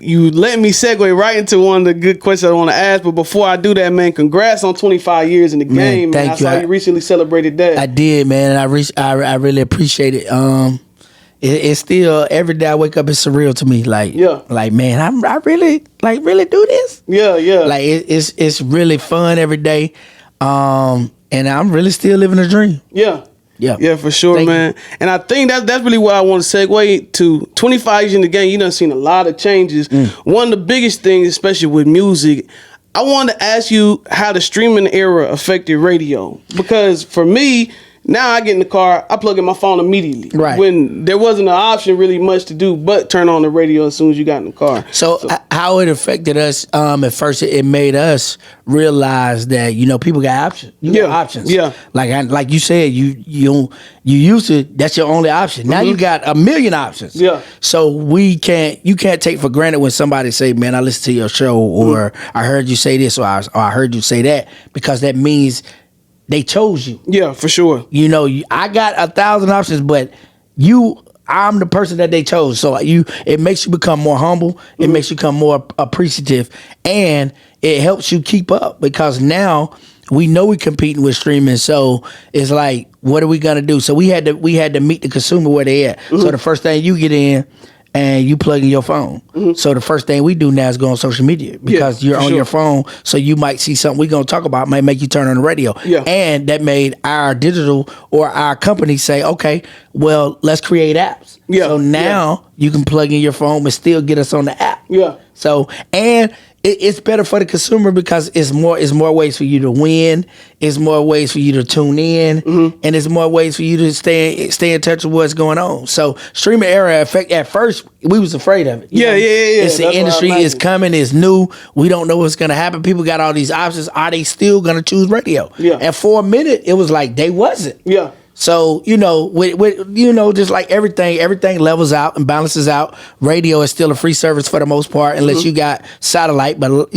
You let me segue right into one of the good questions I want to ask. But before I do that, man, congrats on 25 years in the game. Man, I saw you recently celebrated that. I did, man. And I really appreciate it. It's still every day I wake up, it's surreal to me. Like, man, I really do this. Yeah. Like it's really fun every day. And I'm really still living a dream. Yeah, for sure, man. And I think that's really what I want to segue to. 25 years in the game, you done seen a lot of changes. One of the biggest things, especially with music, I wanted to ask you how the streaming era affected radio. Because for me, now I get in the car, I plug in my phone immediately. Right. When there wasn't an option really much to do but turn on the radio as soon as you got in the car. So how it affected us, at first it made us realize that, people got options. You got options. Yeah. Like you said, you used to, that's your only option. Now you got a million options. Yeah. So you can't take for granted when somebody say, man, I listened to your show, or I heard you say this, or I heard you say that, because that means they chose you. Yeah, for sure. I got 1,000 options, but I'm the person that they chose. So it makes you become more humble. It makes you become more appreciative, and it helps you keep up, because now we know we're competing with streaming. So it's like, what are we gonna do? So we had to meet the consumer where they at. So the first thing, you get in and you plug in your phone. So the first thing we do now is go on social media, because you're on your phone. So you might see something we're going to talk about, might make you turn on the radio. Yeah. And that made our digital or our company say, okay, well, let's create apps. Yeah. So now you can plug in your phone and still get us on the app. Yeah. So, and it's better for the consumer, because it's more ways for you to win. It's more ways for you to tune in, and it's more ways for you to stay in touch with what's going on. So streaming era, at first we was afraid of it. Yeah. It's the industry, it's coming, it's new. We don't know what's gonna happen. People got all these options. Are they still gonna choose radio? Yeah. And for a minute, it was like they wasn't. Yeah. So, with just like everything levels out and balances out. Radio is still a free service for the most part, unless you got satellite. But,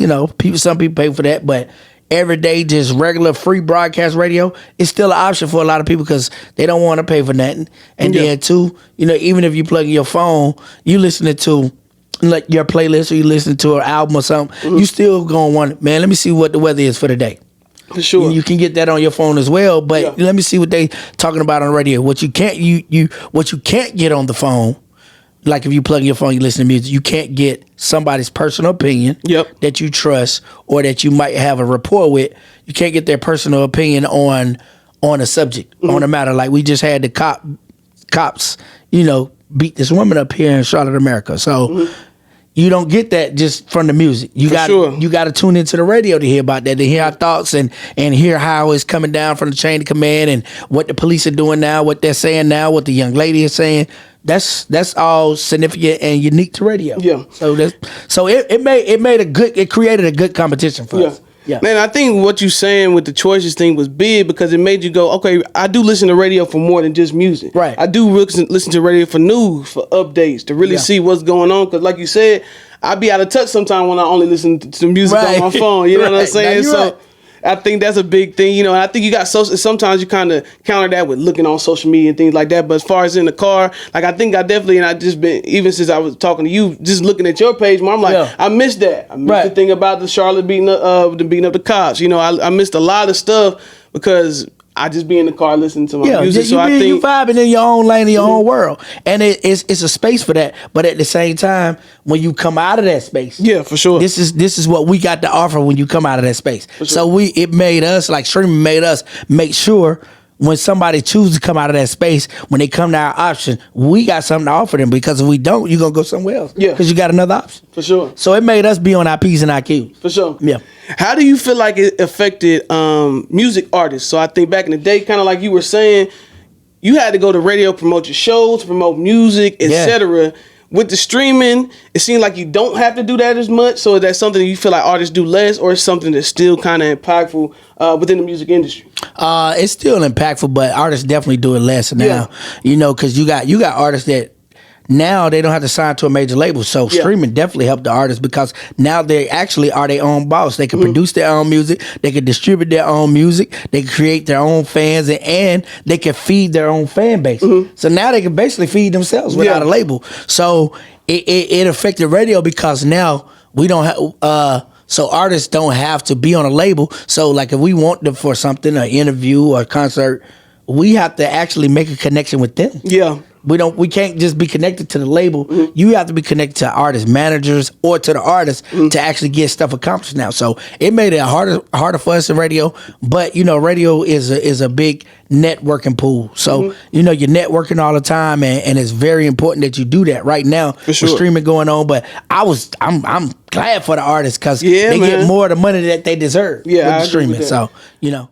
some people pay for that. But every day, just regular free broadcast radio is still an option for a lot of people, because they don't want to pay for nothing. And then, too, even if you plug in your phone, you listening to like your playlist, or you listen to an album or something, you still going to want, man, let me see what the weather is for the day. For sure. You can get that on your phone as well, but let me see what they talking about on the radio. What you can't what you can't get on the phone, like if you plug in your phone, you listen to music, you can't get somebody's personal opinion that you trust, or that you might have a rapport with. You can't get their personal opinion on a subject, on a matter. Like we just had the cops, beat this woman up here in Charlotte, America. So you don't get that just from the music. You got to tune into the radio to hear about that, to hear our thoughts and hear how it's coming down from the chain of command, and what the police are doing now, what they're saying now, what the young lady is saying. That's all significant and unique to radio. Yeah. So it created a good competition for us. Yeah. Man, I think what you saying with the choices thing was big, because it made you go, okay, I do listen to radio for more than just music. Right. I do listen to radio for news, for updates, to really see what's going on. Because like you said, I be out of touch sometimes when I only listen to music on my phone. You know what I'm saying? So I think that's a big thing, and I think you got sometimes you kind of counter that with looking on social media and things like that. But as far as in the car, like I think I definitely, and I just been, even since I was talking to you, just looking at your page, I'm like, I missed that. I missed the thing about the Charlotte beating up the cops. I missed a lot of stuff because I just be in the car listening to my music. So I think you vibing in your own lane, in your own world, and it's a space for that. But at the same time, when you come out of that space, for sure, this is what we got to offer when you come out of that space. Sure. So it made us, like streaming made us make sure, when somebody chooses to come out of that space, when they come to our option, we got something to offer them, because if we don't, you're going to go somewhere else. Yeah. Because you got another option. For sure. So it made us be on our P's and our Q's. For sure. Yeah. How do you feel like it affected music artists? So I think back in the day, kind of like you were saying, you had to go to radio, promote your shows, promote music, etc. With the streaming, it seems like you don't have to do that as much. So is that something you feel like artists do less, or is something that's still kind of impactful within the music industry? It's still impactful, but artists definitely do it less now. Because you got artists that now they don't have to sign to a major label. So streaming definitely helped the artists, because now they actually are their own boss. They can produce their own music. They can distribute their own music. They can create their own fans, and they can feed their own fan base. So now they can basically feed themselves without a label. So it affected radio because now we don't have. So artists don't have to be on a label. So like if we want them for something, an interview or a concert, we have to actually make a connection with them. Yeah. We can't just be connected to the label. Mm-hmm. You have to be connected to artist managers or to the artists to actually get stuff accomplished now. So it made it harder for us in radio. But you know, radio is a big networking pool. So you know, you're networking all the time, and it's very important that you do that right now. For sure. With streaming going on, but I'm glad for the artists because they get more of the money that they deserve. Yeah, with the streaming. So you know.